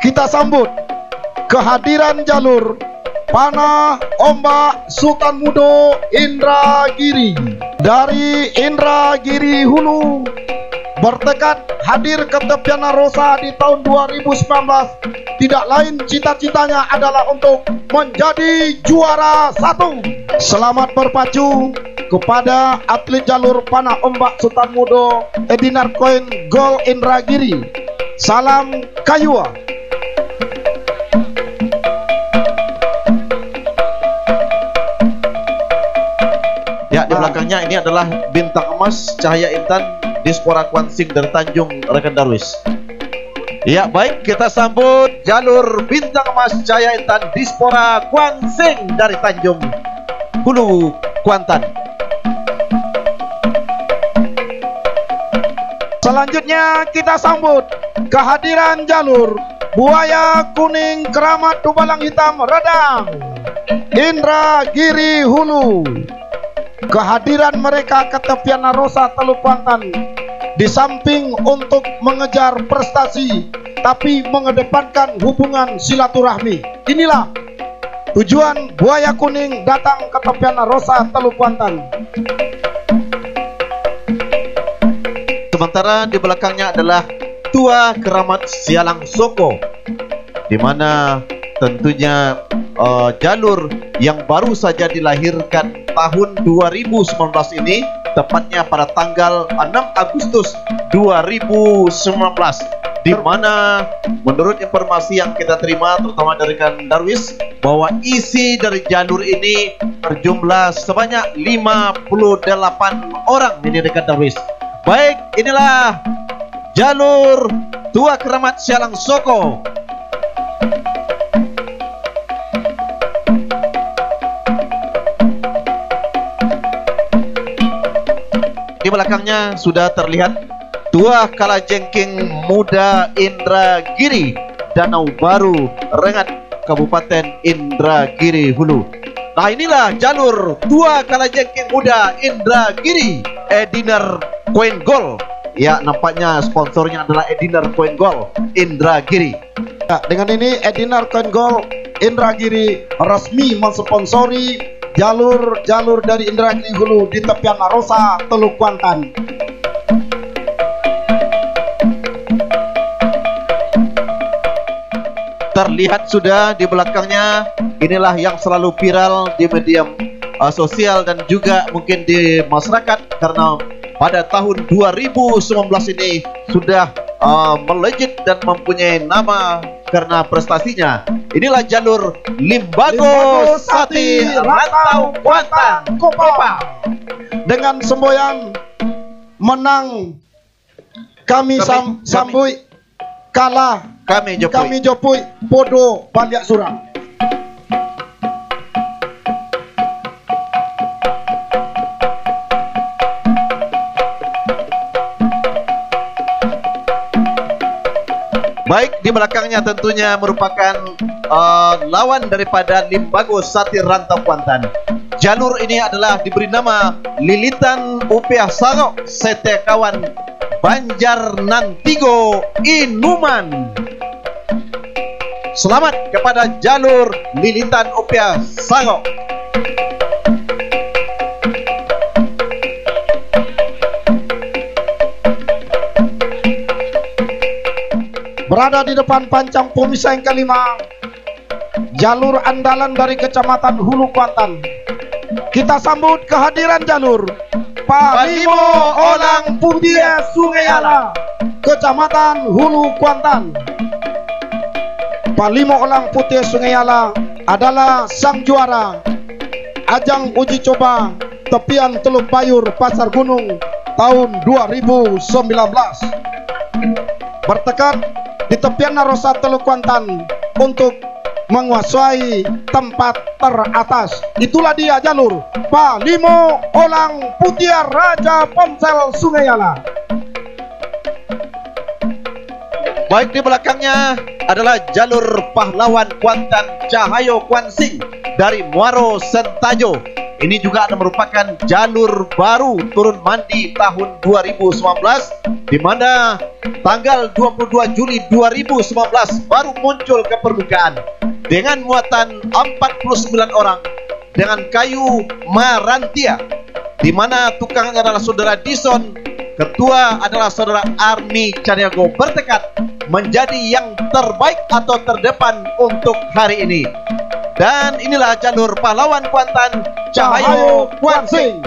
kita sambut kehadiran jalur panah ombak Sultan Mudo Indragiri dari Indragiri Hulu, bertekad hadir ke tepian Rosa di tahun 2019. Tidak lain cita-citanya adalah untuk menjadi juara 1. Selamat berpacu kepada atlet jalur panah ombak Sultan Mudo Edinar Koin Gol Indragiri. Salam Kayua. Ya, di belakangnya ini adalah bintang emas Cahaya Intan Dispora Kwansing dari Tanjung rekan Darwis. Ya, baik, kita sambut jalur bintang emas Cahaya Intan Dispora Kwansing dari Tanjung Hulu, Kuantan. Selanjutnya kita sambut kehadiran jalur Buaya Kuning Keramat Dubalang Hitam Redang Indragiri Hulu. Kehadiran mereka ke tepian Rosa Teluk Kuantan di samping untuk mengejar prestasi, tapi mengedepankan hubungan silaturahmi. Inilah tujuan Buaya Kuning datang ke tepian Rosa Teluk Kuantan. Sementara di belakangnya adalah Tua Keramat Sialang Soko, di mana tentunya jalur yang baru saja dilahirkan tahun 2019 ini, tepatnya pada tanggal 6 Agustus 2019, di mana menurut informasi yang kita terima terutama dari rekan Darwis, bahwa isi dari jalur ini berjumlah sebanyak 58 orang ini rekan Darwis. Baik, inilah jalur Tua Keramat Sialang Soko. Di belakangnya sudah terlihat Tua Kalajengking Muda Indragiri Danau Baru Rengat Kabupaten Indragiri Hulu. Nah, inilah jalur Tua Kalajengking Muda Indragiri Edinar Koin Gol. Ya, nampaknya sponsornya adalah Edinar Koin Gol Indragiri. Nah, dengan ini Edinar Koin Gol Indragiri resmi mensponsori jalur-jalur dari Indragiri Hulu di tepian Rosa Teluk Kuantan. Terlihat sudah di belakangnya, inilah yang selalu viral di media sosial dan juga mungkin di masyarakat, karena pada tahun 2019 ini sudah melejit dan mempunyai nama karena prestasinya. Inilah jalur Limbago Sati Rantau Kuantan Kopa. Dengan semboyan menang kami sambui, kalah kami jopui podo baliak surang. Baik, di belakangnya tentunya merupakan lawan daripada Limbago Sati Rantau Kuantan. Jalur ini adalah diberi nama Lilitan Upiah Sarok Sete Kawan Banjar Nantigo Inuman. Selamat kepada jalur Lilitan Upiah Sarok. Berada di depan pancang pemisah yang kelima, jalur andalan dari Kecamatan Hulu Kuantan. Kita sambut kehadiran jalur Palimo Olang Putih Sungai Ala, Kecamatan Hulu Kuantan. Palimo Olang Putih Sungai Ala adalah sang juara ajang uji coba tepian Teluk Bayur Pasar Gunung tahun 2019. Bertekad di tepian Rosa Teluk Kuantan untuk menguasai tempat teratas. Itulah dia jalur Palimo Olang Putih Raja Ponsel Sungai Ala. Baik, di belakangnya adalah jalur pahlawan Kuantan Cahayo Kwansing dari Muaro Sentajo. Ini juga merupakan jalur baru turun mandi tahun 2019, di mana tanggal 22 Juli 2019 baru muncul ke permukaan dengan muatan 49 orang dengan kayu marantia, di mana tukangnya adalah saudara Dison, ketua adalah saudara Army Caniago, bertekad menjadi yang terbaik atau terdepan untuk hari ini. Dan inilah jalur pahlawan Kuantan, Cahayu Kuansing.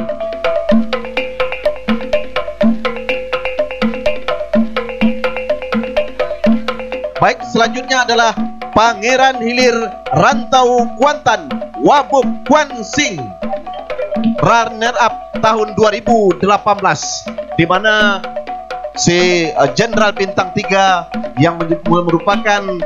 Baik, selanjutnya adalah Pangeran Hilir Rantau Kuantan, Wabub Kuansing, runner up tahun 2018, di mana si Jenderal Bintang 3 yang merupakan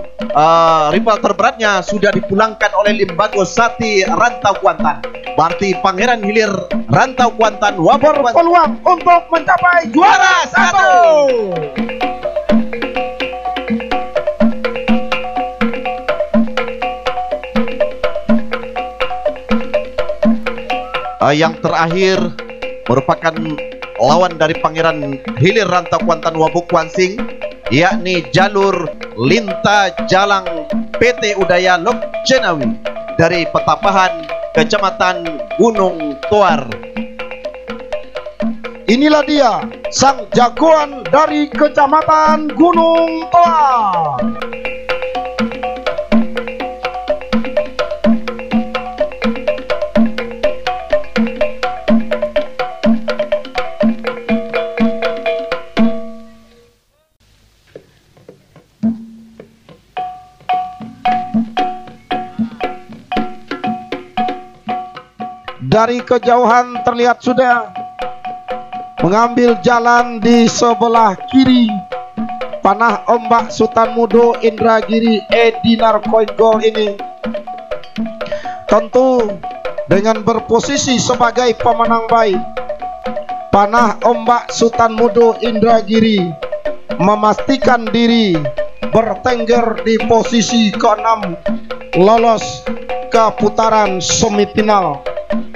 rival terberatnya sudah dipulangkan oleh Limbago Sati Rantau Kuantan. Berarti Pangeran Hilir Rantau Kuantan Wabub berpeluang untuk mencapai juara 1. Yang terakhir merupakan lawan dari Pangeran Hilir Rantau Kuantan Wabub Kuansing, yakni jalur Linta Jalang PT Udaya Lok Jenawi dari Petapahan, Kecamatan Gunung Toar. Inilah dia sang jagoan dari Kecamatan Gunung Toar. Dari kejauhan terlihat sudah mengambil jalan di sebelah kiri panah ombak Sultan Mudo Indragiri Dinar Koin Gold ini, tentu dengan berposisi sebagai pemenang baik. Panah ombak Sultan Mudo Indragiri memastikan diri bertengger di posisi ke-6, lolos ke putaran semifinal.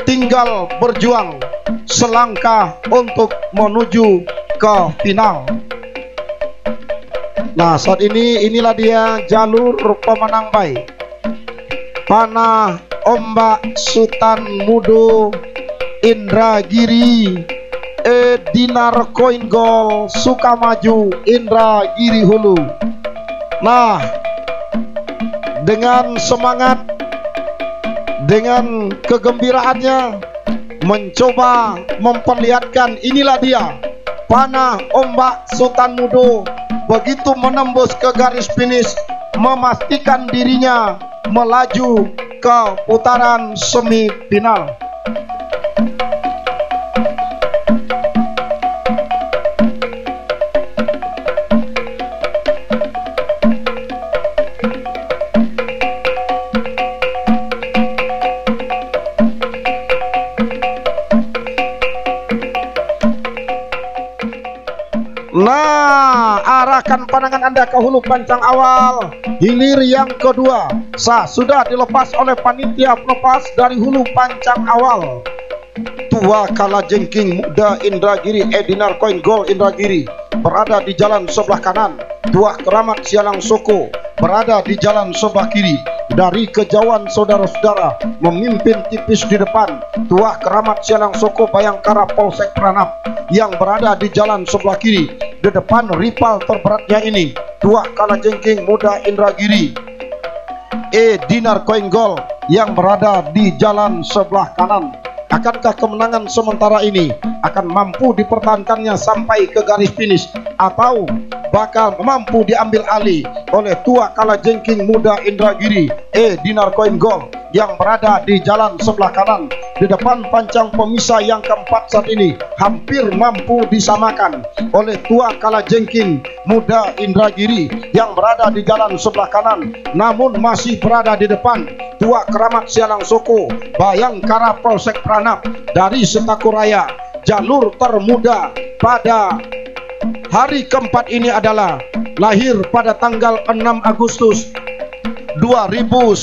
Tinggal berjuang selangkah untuk menuju ke final. Nah, saat ini inilah dia jalur pemenang baik. Panah ombak Sultan Mudo Indragiri Dinar Koin Gold Sukamaju Indragiri Hulu. Nah, dengan semangat, dengan kegembiraannya mencoba memperlihatkan, inilah dia panah ombak Sultan Mudo begitu menembus ke garis finish, memastikan dirinya melaju ke putaran semifinal. Nah, arahkan pandangan Anda ke hulu pancang awal. Hilir yang kedua sudah dilepas oleh panitia pelepas dari hulu pancang awal. Tua Kalajengking Muda Indragiri Dinar Koin Gold Indragiri berada di jalan sebelah kanan. Tua Keramat Sialang Soko berada di jalan sebelah kiri. Dari kejauhan saudara-saudara memimpin tipis di depan Tua Keramat Sialang Soko Bayangkara Polsek Pranap yang berada di jalan sebelah kiri. Di depan rival terberatnya ini Tua Kalajengking Muda Indragiri Dinar Koin Gold yang berada di jalan sebelah kanan. Akankah kemenangan sementara ini akan mampu dipertahankannya sampai ke garis finish, atau bakal mampu diambil alih oleh Tua Kalajengking Muda Indragiri Dinar Koin Gold yang berada di jalan sebelah kanan? Di depan pancang pemisah yang keempat saat ini hampir mampu disamakan oleh Tua Kalajengking Muda Indragiri yang berada di jalan sebelah kanan, namun masih berada di depan Tua Keramat Sialang Soko Bayangkara Polsek Pranap dari Setakuraya. Jalur termuda pada hari keempat ini adalah lahir pada tanggal 6 Agustus 2019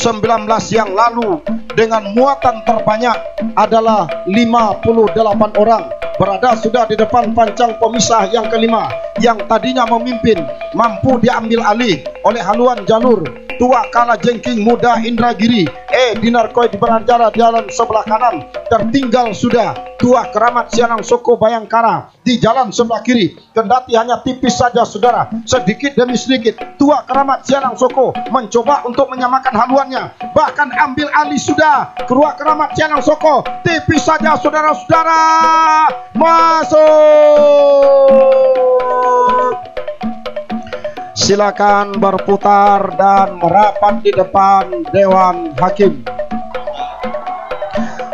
yang lalu dengan muatan terbanyak adalah 58 orang berada sudah di depan pancang pemisah yang kelima, yang tadinya memimpin mampu diambil alih oleh haluan jalur Tua Kala Jengking Muda Indragiri Dinarkoi di berantara jalan sebelah kanan. Tertinggal sudah Tua Keramat Sianang Soko Bayangkara di jalan sebelah kiri. Kendati hanya tipis saja saudara, sedikit demi sedikit Tua Keramat Sianang Soko mencoba untuk menyamakan haluannya, bahkan ambil alih sudah Tua Keramat Sianang Soko. Tipis saja saudara-saudara, masuk. Silakan berputar dan merapat di depan Dewan Hakim.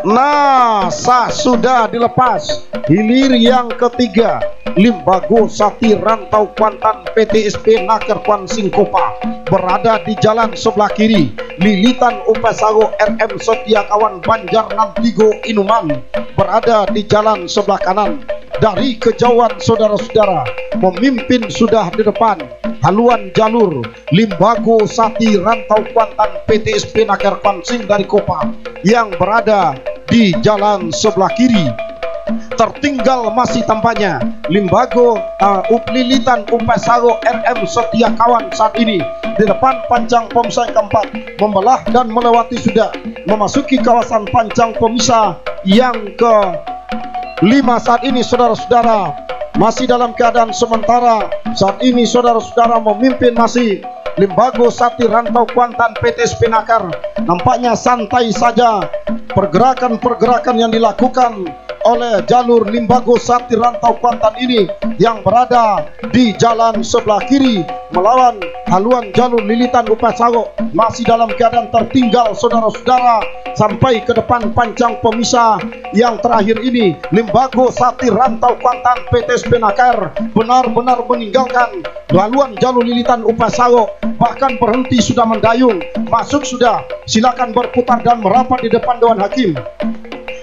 Nah, sah sudah dilepas. Hilir yang ketiga, Limbago Sati Rantau Kuantan PTSP Naker Kuan Singkopa berada di jalan sebelah kiri. Lilitan Upasago RM Setiakawan Banjar Nantigo Inuman berada di jalan sebelah kanan. Dari kejauhan saudara-saudara, memimpin sudah di depan haluan jalur Limbago Sati Rantau Kuantan PTSP Naker Kuan Sing dari Kopa yang berada di jalan sebelah kiri. Tertinggal masih tampaknya Limbago Lilitan Upasago RM Setiakawan saat ini di depan pancang pemisah keempat, membelah dan melewati sudah memasuki kawasan pancang pemisah yang ke 5 saat ini saudara-saudara. Masih dalam keadaan sementara saat ini saudara-saudara, memimpin masih Limbago Sati Rantau Kuantan PTSP Nakar. Nampaknya santai saja pergerakan-pergerakan yang dilakukan oleh jalur Limbago Sati Rantau Kuantan ini yang berada di jalan sebelah kiri melawan haluan jalur Lilitan Upasago. Masih dalam keadaan tertinggal saudara-saudara sampai ke depan pancang pemisah yang terakhir ini. Limbago Sati Rantau Kuantan PTSP Nakar benar-benar meninggalkan haluan jalur Lilitan Upasago, bahkan berhenti sudah mendayung. Masuk sudah, silakan berputar dan merapat di depan Dewan Hakim.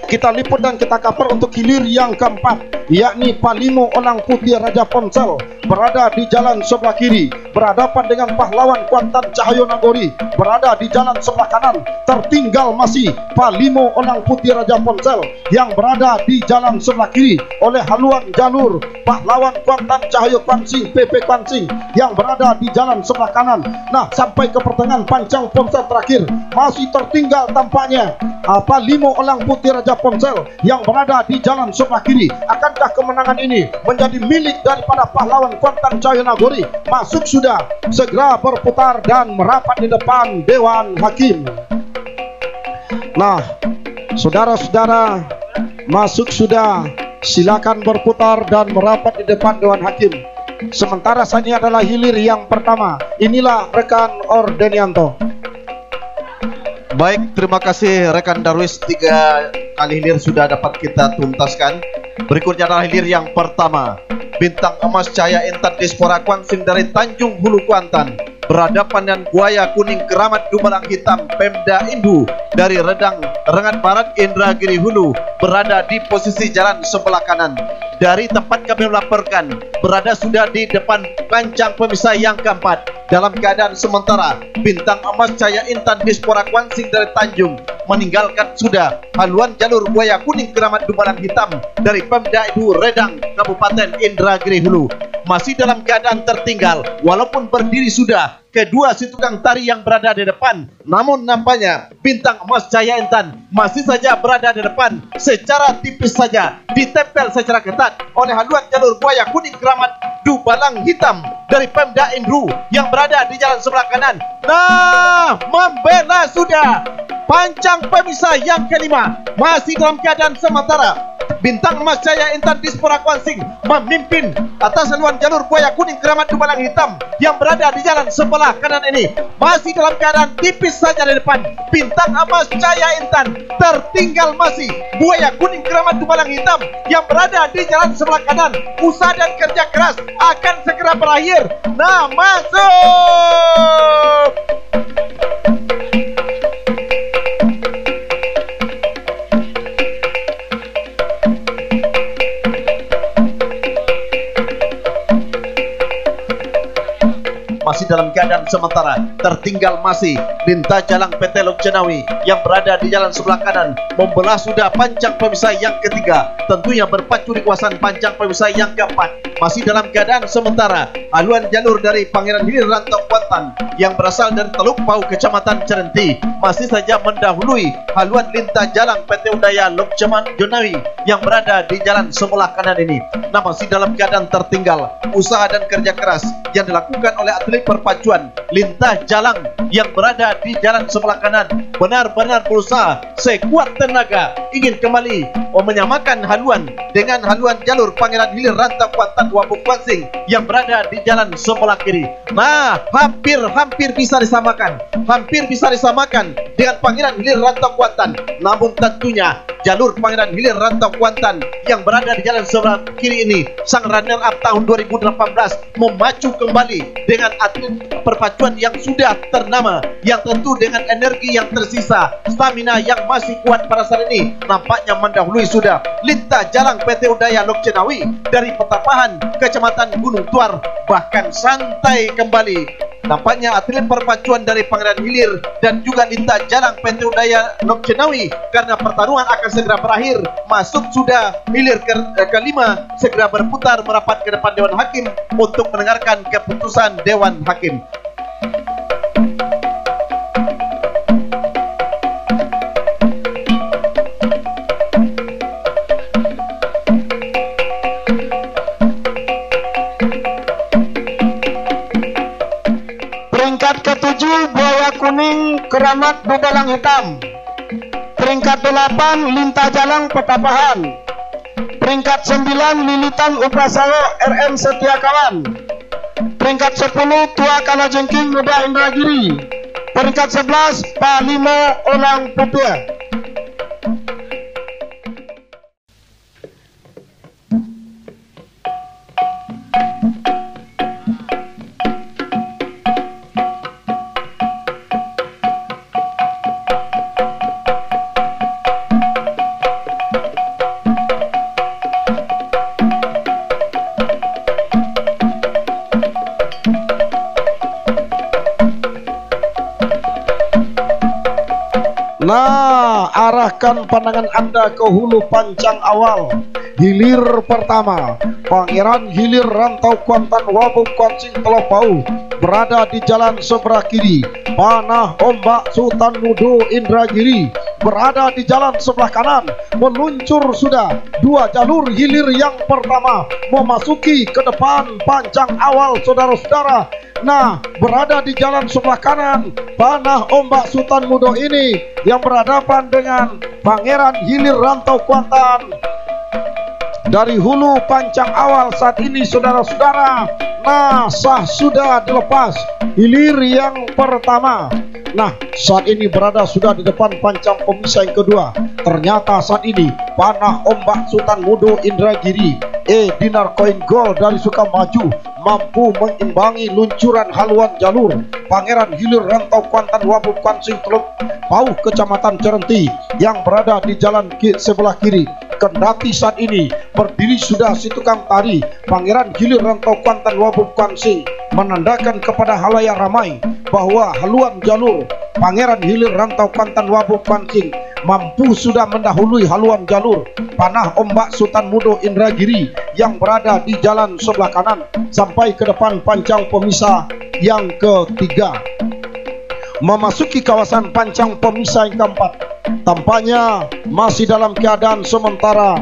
Kita liput dan kita cover untuk hilir yang keempat, yakni Palimo Olang Putih Raja Ponsel berada di jalan sebelah kiri berhadapan dengan pahlawan Kuantan Cahyo Nagori berada di jalan sebelah kanan. Tertinggal masih Palimo Olang Putih Raja Ponsel yang berada di jalan sebelah kiri oleh haluan jalur pahlawan Kuantan Cahyo Kuansing PP Kuansing yang berada di jalan sebelah kanan. Nah, sampai ke pertengahan pancang Ponsel terakhir masih tertinggal tampaknya Palimo Olang Putih Raja Ponsel yang berada di jalan sebelah kiri. Akankah kemenangan ini menjadi milik daripada pahlawan Kuantan Cahyo Nagori? Masuk sudah, segera berputar dan merapat di depan Dewan Hakim. Nah, saudara-saudara, masuk sudah, silakan berputar dan merapat di depan Dewan Hakim. Sementara saat ini adalah hilir yang pertama. Inilah rekan Ordenianto. Baik, terima kasih rekan Darwis. 3 kali hilir sudah dapat kita tuntaskan. Berikutnya adalah hilir yang pertama. Bintang Emas Cahaya Intan Dispora Kuansing dari Tanjung Hulu Kuantan berhadapan dengan Buaya Kuning Keramat Dumalang Hitam Pemda Indu dari Rengat Barat Indragiri Hulu berada di posisi jalan sebelah kanan. Dari tempat kami melaporkan berada sudah di depan pancang pemisah yang keempat. Dalam keadaan sementara, Bintang Emas Cahaya Intan Dispora Kuansing dari Tanjung meninggalkan sudah haluan jalur Buaya Kuning Keramat Dumalang Hitam dari Pemda Indu Redang Kabupaten Indragiri Hulu. Masih dalam keadaan tertinggal walaupun berdiri sudah kedua si tukang tari yang berada di depan, namun nampaknya Bintang Emas Cahaya Intan masih saja berada di depan secara tipis saja, ditempel secara ketat oleh haluan jalur Buaya Kuning Keramat Dumalang Hitam dari Pemda Indu yang berada di jalan sebelah kanan. Nah, membela sudah pancang pemisah yang kelima. Masih dalam keadaan sementara, Bintang Emas Cahaya Intan Dispora Kuansing memimpin atas haluan jalur Buaya Kuning Keramat Dumalang Hitam yang berada di jalan sebelah kanan ini. Masih dalam keadaan tipis saja di depan Bintang Emas Cahaya Intan. Tertinggal masih Buaya Kuning Keramat Dumalang Hitam yang berada di jalan sebelah kanan. Usaha dan kerja keras akan segera berakhir. Nah, masuk. Masih dalam keadaan keadaan sementara. Tertinggal masih Lintah Jalang PT Lokjenawi yang berada di jalan sebelah kanan, membelah sudah pancang pemisah yang ketiga, tentunya berpacu di kawasan pancang pemisah yang keempat. Masih dalam keadaan sementara, haluan jalur dari Pangeran Hilir Rantau Kuantan yang berasal dari Teluk Pau Kecamatan Cerenti masih saja mendahului haluan Lintah Jalang PT Udaya Lokjenawi yang berada di jalan sebelah kanan ini. Nah, masih dalam keadaan tertinggal, usaha dan kerja keras yang dilakukan oleh atlet perpacuan Lintah Jalang yang berada di jalan sebelah kanan benar-benar berusaha sekuat tenaga ingin kembali menyamakan haluan dengan haluan jalur Pangeran Hilir Rantau Kuantan Wabuk Pansing yang berada di jalan sebelah kiri. Nah, hampir bisa disamakan, dengan Pangeran Hilir Rantau Kuantan. Namun tentunya jalur Pangeran Hilir Rantau Kuantan yang berada di jalan sebelah kiri ini, sang runner up tahun 2018 memacu kembali dengan atlet perpacuan yang sudah ternama, yang tentu dengan energi yang tersisa, stamina yang masih kuat pada saat ini, nampaknya mendahului sudah Lintah Jalang PT Udaya Lokjenawi dari Petapahan Kecamatan Gunung Tuar. Bahkan santai kembali nampaknya atlet perpacuan dari Pangeran Hilir dan juga Lintah Jalang PT Udaya Lokjenawi, karena pertarungan akan segera berakhir. Masuk sudah hilir kelima, segera berputar merapat ke depan Dewan Hakim untuk mendengarkan keputusan Dewan Hakim. Peringkat ke-7 Buaya Kuning Keramat Budalang Hitam. Peringkat 8 Lintah Jalang Petapahan. Peringkat 9 Lilitan Uprasawo RM Setiakawan. Peringkat 10 Tua Kalajengking Muda Indragiri. Peringkat 11 Palimo Olang Pupia. Nah, arahkan pandangan Anda ke hulu pancang awal. Hilir pertama, Pangeran Hilir Rantau Kuantan Wabuk Pansing Teluk Pau berada di jalan sebelah kiri. Panah Ombak Sultan Mudo Indragiri berada di jalan sebelah kanan. Meluncur sudah dua jalur hilir yang pertama memasuki ke depan pancang awal, saudara-saudara. Nah, berada di jalan sebelah kanan Panah Ombak Sultan Mudo ini yang berhadapan dengan Pangeran Hilir Rantau Kuantan. Dari hulu pancang awal saat ini, saudara-saudara, nah sah sudah dilepas hilir yang pertama. Nah, saat ini berada sudah di depan pancang pemisah yang kedua. Ternyata saat ini Panah Ombak Sultan Mudo Indragiri Dinar Koin Gold dari Sukamaju mampu mengimbangi luncuran haluan jalur Pangeran Hilir Rantau Kuantan Wabuk Pansing Teluk Pau Kecamatan Cerenti yang berada di jalan sebelah kiri. Kendati saat ini berdiri sudah si tukang tari Pangeran Hilir Rantau Kuantan Wabuk Pansing menandakan kepada halayak ramai bahwa haluan jalur Pangeran Hilir Rantau Kuantan Wabuk Pansing mampu sudah mendahului haluan jalur Panah Ombak Sultan Mudo Indragiri yang berada di jalan sebelah kanan sampai ke depan pancang pemisah yang ketiga. Memasuki kawasan pancang pemisah yang keempat, tampaknya masih dalam keadaan sementara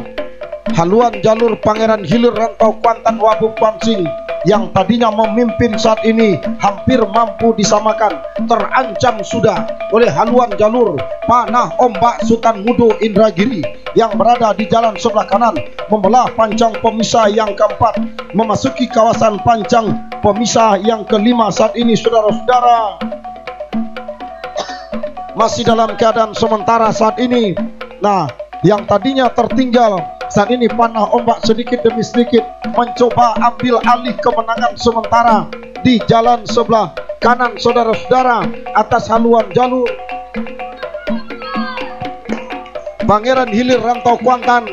haluan jalur Pangeran Hilir Rantau Kuantan Wabuk Pansing yang tadinya memimpin saat ini hampir mampu disamakan, terancam sudah oleh haluan jalur Panah Ombak Sultan Mudo Indragiri yang berada di jalan sebelah kanan membelah pancang pemisah yang keempat. Memasuki kawasan pancang pemisah yang kelima saat ini, saudara-saudara, masih dalam keadaan sementara saat ini. Nah, yang tadinya tertinggal saat ini Panah Ombak sedikit demi sedikit mencoba ambil alih kemenangan sementara di jalan sebelah kanan, saudara-saudara, atas haluan jalur Pangeran Hilir Rantau Kuantan.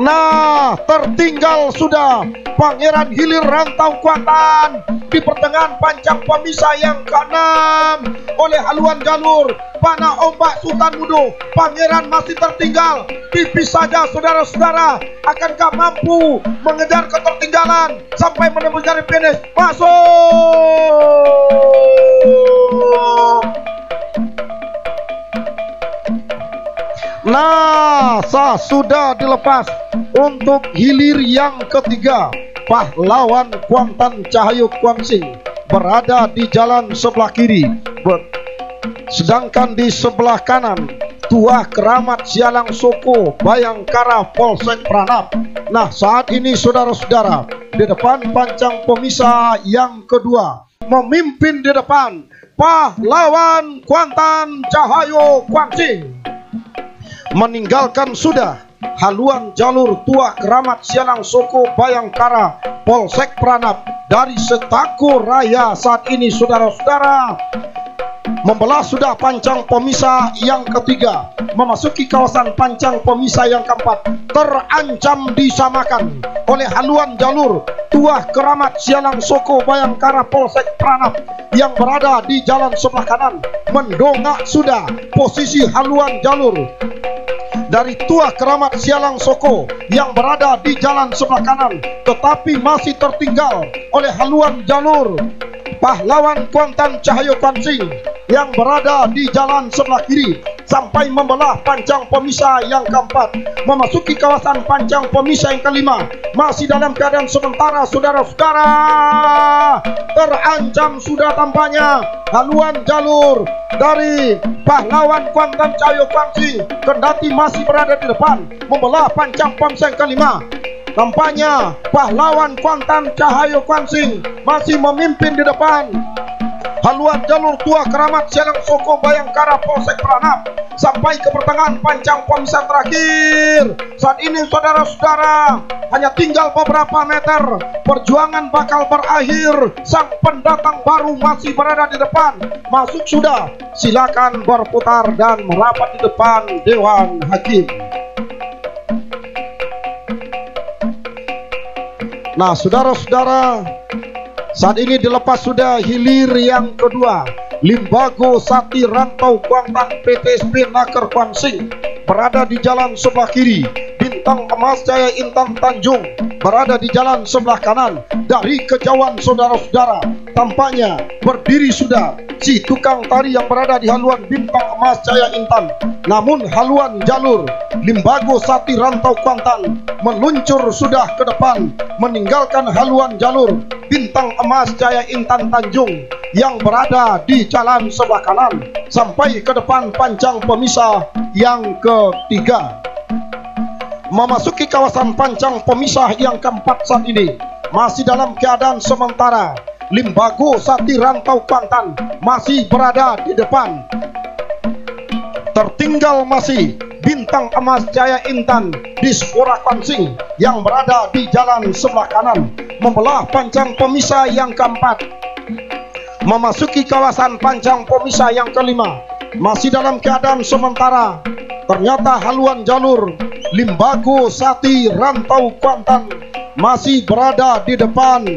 Nah, tertinggal sudah Pangeran Hilir Rantau Kuantan di pertengahan pancang pemisah yang ke-6 oleh haluan jalur panah ombak Sultan Mudo. Pangeran masih tertinggal tipis saja saudara-saudara. Akankah mampu mengejar ketertinggalan sampai menembus garis finish? Masuk. Nah, sudah dilepas untuk hilir yang ketiga. Pahlawan Kuantan Cahayu Kuansing berada di jalan sebelah kiri, sedangkan di sebelah kanan Tuah Keramat Sialang Soko Bayangkara Polsek Pranap. Nah, saat ini saudara-saudara, di depan pancang pemisah yang kedua, memimpin di depan Pahlawan Kuantan Cahayu Kuansing. Meninggalkan sudah haluan jalur Tuah Keramat Sialang Soko Bayangkara Polsek Pranap dari Setako Raya. Saat ini saudara-saudara membelah sudah pancang pemisah yang ketiga, memasuki kawasan pancang pemisah yang keempat, terancam disamakan oleh haluan jalur Tuah Keramat Sialang Soko Bayangkara Polsek Pranap yang berada di jalan sebelah kanan. Mendongak sudah posisi haluan jalur dari Tuah Keramat Sialang Soko yang berada di jalan sebelah kanan, tetapi masih tertinggal oleh haluan jalur Pahlawan Kuantan Cahayu Kuansing yang berada di jalan sebelah kiri sampai membelah pancang pemisah yang keempat, memasuki kawasan pancang pemisah yang kelima. Masih dalam keadaan sementara saudara-saudara, terancam sudah tampaknya haluan jalur dari Pahlawan Kuantan Cahayu Kuansing, kendati masih berada di depan membelah pancang pemisah yang kelima. Tampaknya Pahlawan Kuantan Cahayu Kuansing masih memimpin di depan haluan jalur Tuah Keramat Sialang Soko Bayangkara Polsek Pranap sampai ke pertengahan pancang pemisah terakhir. Saat ini saudara-saudara, hanya tinggal beberapa meter, perjuangan bakal berakhir. Sang pendatang baru masih berada di depan. Masuk sudah, silakan berputar dan merapat di depan Dewan Hakim. Nah, saudara-saudara, saat ini dilepas sudah hilir yang kedua. Limbago Sati Rantau Kuantan PTSP Naker Kuansing berada di jalan sebelah kiri. Bintang Emas Jaya Intan Tanjung berada di jalan sebelah kanan. Dari kejauhan saudara-saudara, tampaknya berdiri sudah si tukang tari yang berada di haluan Bintang Emas Jaya Intan. Namun haluan jalur Limbago Sati Rantau Kuantan meluncur sudah ke depan, meninggalkan haluan jalur Bintang Emas Jaya Intan Tanjung yang berada di jalan sebelah kanan sampai ke depan pancang pemisah yang ketiga. Memasuki kawasan pancang pemisah yang keempat saat ini, masih dalam keadaan sementara Limbago Sati Rantau Kuantan masih berada di depan. Tertinggal masih Bintang Emas Jaya Intan di Spora Kuansing yang berada di jalan sebelah kanan membelah pancang pemisah yang keempat. Memasuki kawasan pancang pemisah yang kelima, masih dalam keadaan sementara, ternyata haluan jalur Limbago Sati Rantau Kuantan masih berada di depan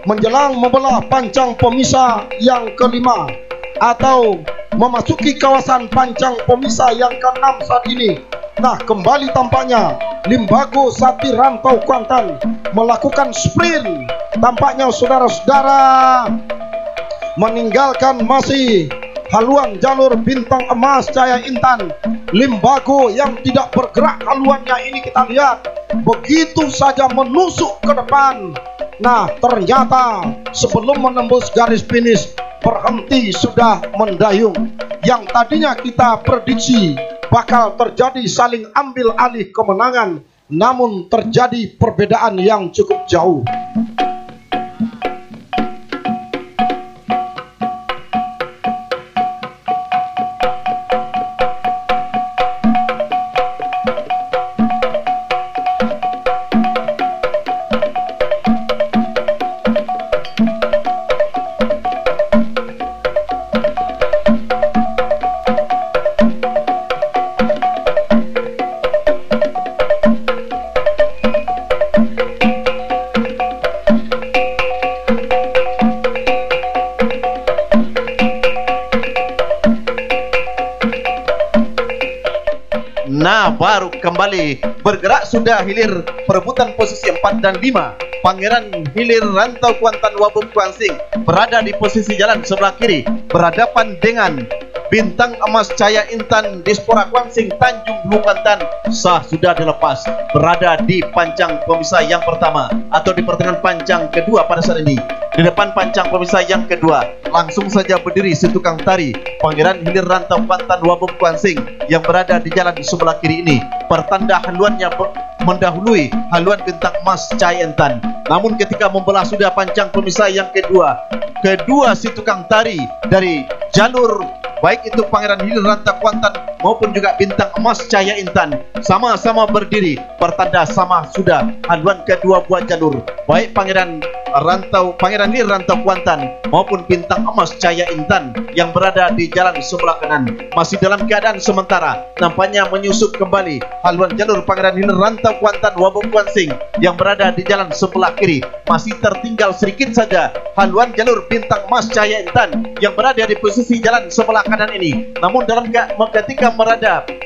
menjelang membelah pancang pemisah yang kelima atau memasuki kawasan pancang pemisah yang keenam saat ini. Nah, kembali tampaknya Limbago Sati Rantau Kuantan melakukan sprint. Tampaknya saudara-saudara, meninggalkan masih haluan jalur Bintang Emas Jaya Intan. Limbago yang tidak bergerak haluannya ini kita lihat begitu saja menusuk ke depan. Nah, ternyata sebelum menembus garis finish berhenti sudah mendayung. Yang tadinya kita prediksi bakal terjadi saling ambil alih kemenangan, namun terjadi perbedaan yang cukup jauh. Nah, baru kembali bergerak sudah hilir perebutan posisi 4 dan 5. Pangeran Hilir Rantau Kuantan Wabub Kuansing berada di posisi jalan sebelah kiri berhadapan dengan Bintang Emas Cahaya Intan Dispora Kuansing Tanjung Hulu Kuantan. Sah sudah dilepas berada di pancang pemisah yang pertama atau di pertengahan pancang kedua pada saat ini. Di depan pancang pemisah yang kedua langsung saja berdiri si tukang tari Pangeran Hilir Rantau Kuantan Wabub Kuansing yang berada di jalan sebelah kiri ini. Pertanda haluannya mendahului haluan Bintang Emas Cahaya Intan. Namun ketika membelah sudah pancang pemisah yang kedua si tukang tari dari jalur baik itu Pangeran Hilir Rantau Kuantan maupun juga Bintang Emas Cahaya Intan sama-sama berdiri, pertanda sama sudah haluan kedua buah jalur baik Pangeran Hilir Rantau Kuantan maupun Bintang Emas Cahaya Intan yang berada di jalan sebelah kanan masih dalam keadaan sementara nampaknya menyusup kembali haluan jalur Pangeran Hilir Rantau Kuantan Wabub Kuansing yang berada di jalan sebelah kiri. Masih tertinggal sedikit saja haluan jalur Bintang Emas Cahaya Intan yang berada di posisi jalan sebelah kanan ini. Namun dalam ketika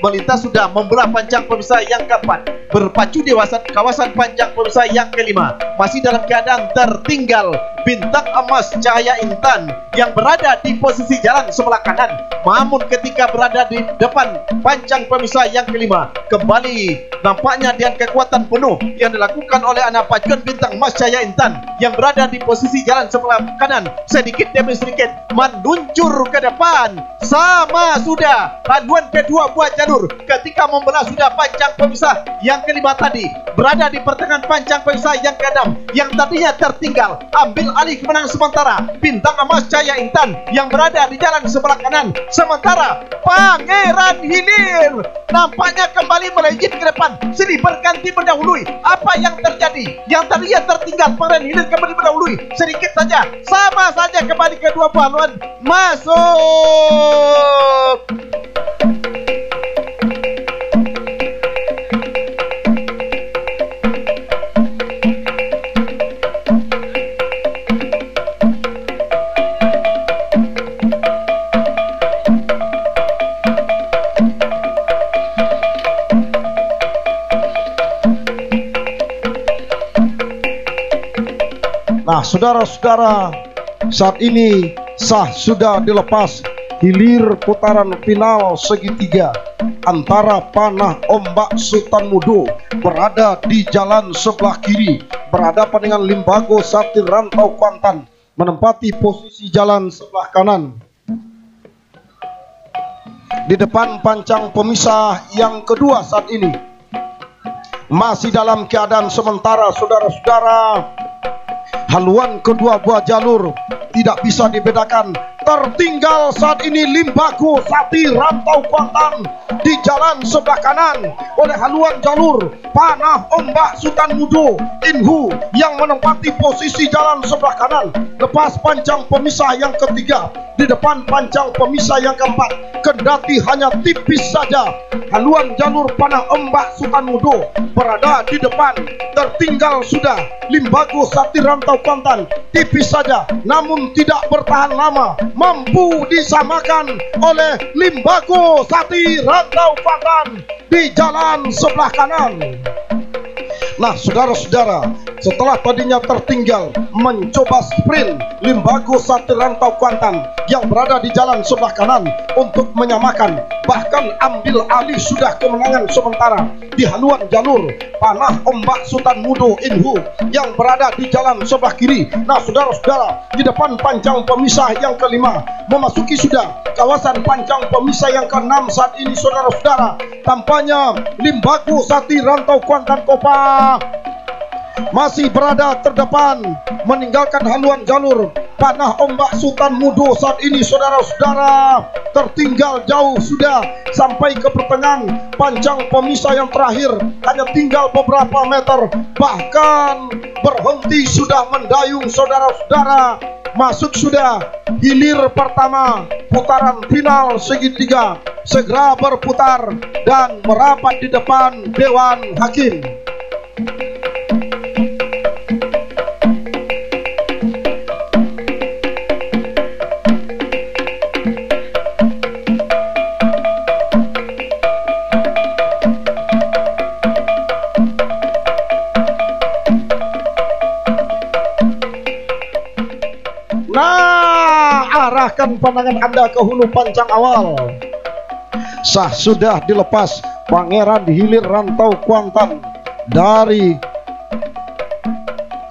melintas sudah membelah pancang pemisah yang keempat, berpacu di kawasan pancang pemisah yang kelima, masih dalam keadaan tertinggal Bintang Emas Cahaya Intan yang berada di posisi jalan sebelah kanan. Namun ketika berada di depan pancang pemisah yang kelima, kembali nampaknya dengan kekuatan penuh yang dilakukan oleh anak pacuan Bintang Emas Cahaya Intan yang berada di posisi jalan sebelah kanan, sedikit demi sedikit meluncur ke depan. Sama sudah haluan kedua buah jalur ketika membelah sudah pancang pemisah yang kelima tadi berada di pertengahan pancang pemisah yang keenam yang tadinya tertinggal. Ambil alih kemenangan sementara Bintang Emas Cahaya Intan yang berada di jalan sebelah kanan, sementara Pangeran Hilir nampaknya kembali melejit ke depan, silih berganti mendahului. Apa yang terjadi? Yang tadinya tertinggal Pangeran Hilir kembali mendahului sedikit saja, sama saja kembali kedua buah haluan masuk. Nah, saudara-saudara, saat ini sah sudah dilepas hilir putaran final segitiga antara Panah Ombak Sultan Mudo berada di jalan sebelah kiri berhadapan dengan Limbago Satir Rantau Kuantan menempati posisi jalan sebelah kanan. Di depan pancang pemisah yang kedua saat ini masih dalam keadaan sementara, saudara-saudara. Haluan kedua buah jalur tidak bisa dibedakan. Tertinggal saat ini Limbago Satir Rantau Kuantan di jalan sebelah kanan oleh haluan jalur Panah Ombak Sultan Mudo Inhu yang menempati posisi jalan sebelah kanan. Lepas pancang pemisah yang ketiga, di depan pancang pemisah yang keempat, kendati hanya tipis saja haluan jalur Panah Ombak Sultan Mudo berada di depan. Tertinggal sudah Limbago Satir Rantau Kuantan tipis saja, namun tidak bertahan lama, mampu disamakan oleh Limbago Satir Rantau Kuantan di jalan sebelah kanan. Nah, saudara-saudara, setelah tadinya tertinggal mencoba sprint Limbago Satir Rantau Kuantan yang berada di jalan sebelah kanan untuk menyamakan, bahkan ambil alih sudah kemenangan sementara di haluan jalur Panah Ombak Sultan Mudo Inhu yang berada di jalan sebelah kiri. Nah, saudara-saudara, di depan pancang pemisah yang kelima memasuki sudah kawasan pancang pemisah yang keenam saat ini, saudara-saudara, tampaknya Limbago Satir Rantau Kuantan Kopa masih berada terdepan meninggalkan haluan jalur Panah Ombak Sultan Mudo saat ini, saudara-saudara. Tertinggal jauh sudah sampai ke pertengahan pancang pemisah yang terakhir, hanya tinggal beberapa meter, bahkan berhenti sudah mendayung, saudara-saudara. Masuk sudah hilir pertama putaran final segitiga, segera berputar dan merapat di depan Dewan Hakim. Arahkan pandangan Anda ke hulu pancang awal. Sah sudah dilepas Pangeran Hilir Rantau Kuantan dari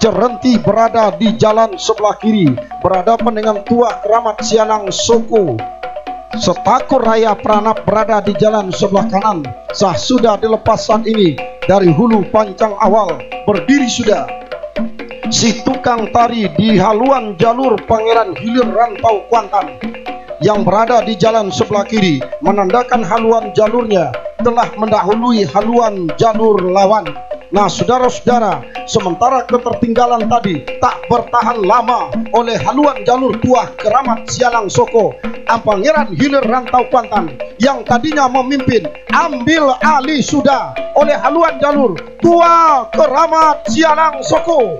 Cerenti, berada di jalan sebelah kiri berhadapan dengan Tuah Keramat Sialang Soko. Setakur Raya Pranap berada di jalan sebelah kanan. Sah sudah dilepas saat ini dari hulu pancang awal. Berdiri sudah si tukang tari di haluan jalur Pangeran Hilir Rantau Kuantan yang berada di jalan sebelah kiri, menandakan haluan jalurnya telah mendahului haluan jalur lawan. Nah, saudara-saudara, sementara ketertinggalan tadi tak bertahan lama oleh haluan jalur Tuah Keramat Sialang Soko, Pangeran Hilir Rantau Kuantan yang tadinya memimpin ambil alih sudah oleh haluan jalur Tuah Keramat Sialang Soko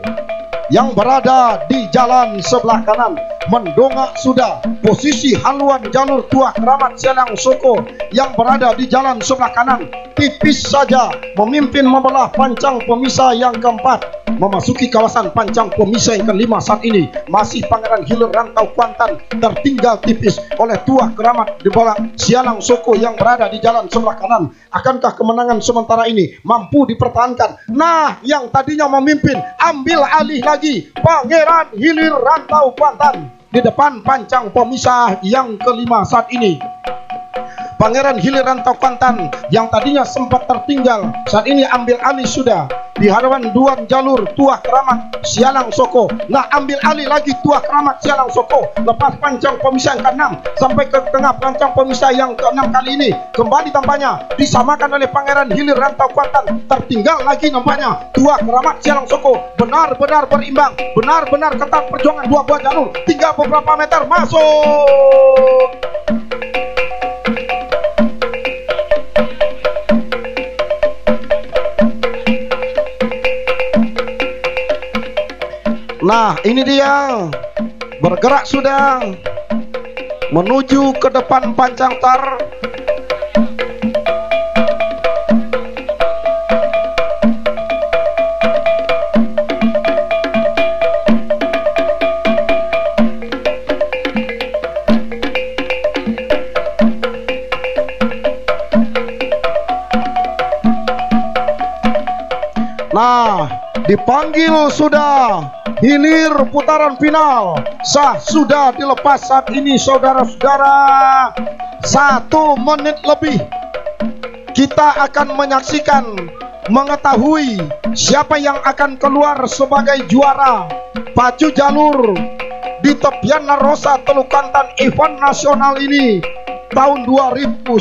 yang berada di jalan sebelah kanan. Mendongak sudah posisi haluan jalur Tuah Keramat Sialang Soko yang berada di jalan sebelah kanan, tipis saja memimpin membelah pancang pemisah yang keempat. Memasuki kawasan pancang pemisah yang kelima saat ini masih Pangeran Hilir Rantau Kuantan tertinggal tipis oleh Tuah Keramat di bawah Sialang Soko yang berada di jalan sebelah kanan. Akankah kemenangan sementara ini mampu dipertahankan? Nah, yang tadinya memimpin ambil alih lagi Pangeran Hilir Rantau Kuantan di depan pancang pemisah yang kelima saat ini. Pangeran Hilir Rantau Kuantan yang tadinya sempat tertinggal saat ini ambil alih sudah di hadapan dua jalur Tuah Keramat Sialang Soko. Nah, ambil alih lagi Tuah Keramat Sialang Soko lepas pancang pemisah yang ke-6 sampai ke tengah pancang pemisah yang ke-6 kali ini kembali tampaknya disamakan oleh Pangeran Hilir Rantau Kuantan. Tertinggal lagi nampaknya Tuah Keramat Sialang Soko. Benar-benar berimbang, benar-benar ketat perjuangan dua buah jalur. Tinggal beberapa meter masuk. Nah, ini dia bergerak sudah menuju ke depan pancang tar. Nah, dipanggil sudah hilir putaran final. Sah sudah dilepas saat ini, saudara-saudara. 1 menit lebih kita akan menyaksikan, mengetahui siapa yang akan keluar sebagai juara pacu jalur di tepian Narosa Teluk Kuantan event nasional ini tahun 2019.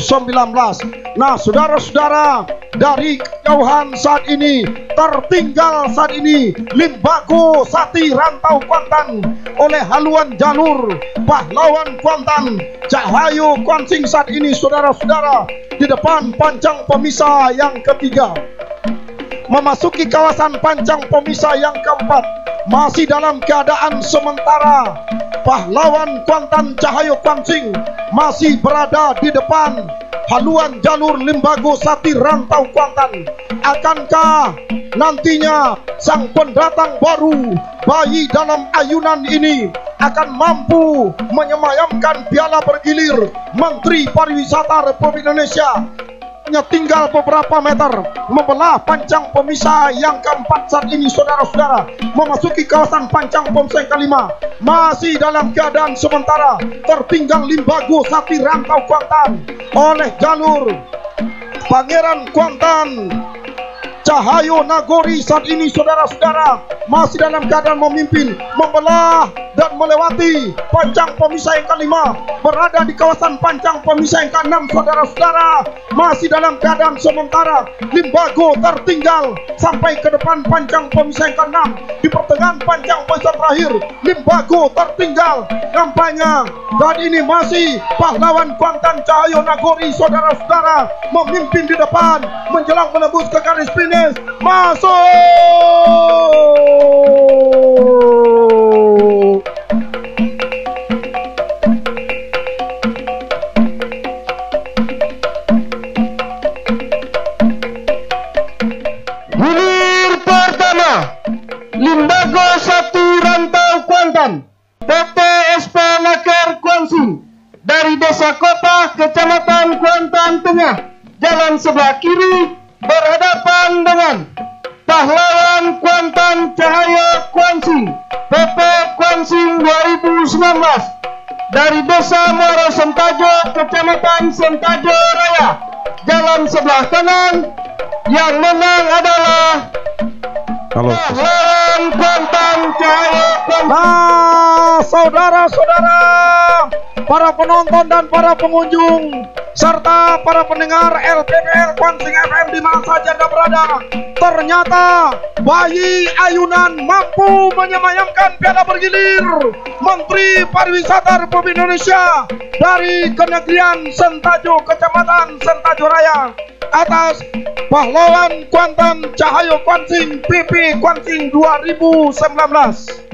Nah, saudara-saudara, dari kejauhan saat ini tertinggal saat ini Limbago Sati Rantau Kuantan oleh haluan jalur Pahlawan Kuantan Cahayu Kuansing saat ini, saudara-saudara, di depan pancang pemisah yang ketiga. Memasuki kawasan pancang pemisah yang keempat masih dalam keadaan sementara Pahlawan Kuantan Cahayu Kuansing masih berada di depan haluan jalur Limbago Sati Rantau Kuantan. Akankah nantinya sang pendatang baru bayi dalam ayunan ini akan mampu menyemayamkan piala bergilir Menteri Pariwisata Republik Indonesia? Hanya tinggal beberapa meter membelah pancang pemisah yang keempat saat ini, saudara-saudara. Memasuki kawasan pancang pemisah yang kelima masih dalam keadaan sementara tertinggal Limbago Sati Rantau Kuantan oleh jalur Pangeran Kuantan Cahayu Nagori saat ini, saudara-saudara, masih dalam keadaan memimpin, membelah dan melewati pancang pemisah yang kelima, berada di kawasan pancang pemisah yang keenam, saudara-saudara, masih dalam keadaan sementara. Limbago tertinggal sampai ke depan pancang pemisah yang keenam. Di pertengahan pancang pemisah terakhir, Limbago tertinggal. Nampaknya dan ini masih Pahlawan Kuantan Cahayu Nagori, saudara-saudara, memimpin di depan menjelang menembus ke garis finish. Masuk. Hilir pertama Limbago Sati Rantau Kuantan PT SP Laker Kuansing Mahkota Kecamatan Kuantan Tengah, jalan sebelah kiri berhadapan dengan Pahlawan Kuantan Cahaya Kuansing, PP Kuansing 2019 dari Desa Muara Sentajo, Kecamatan Sentajo Raya, jalan sebelah kanan. Yang menang adalah Pahlawan Kuantan Cahaya Kuansing. Nah, saudara-saudara, para penonton dan para pengunjung serta para pendengar LPPR Kuansing FM di mana saja Anda berada, ternyata bayi ayunan mampu menyemayamkan piala bergilir Menteri Pariwisata Republik Indonesia dari Kenegrian Sentajo, Kecamatan Sentajo Raya, atas Pahlawan Kuantan Cahaya Kuansing PP Kuansing 2019.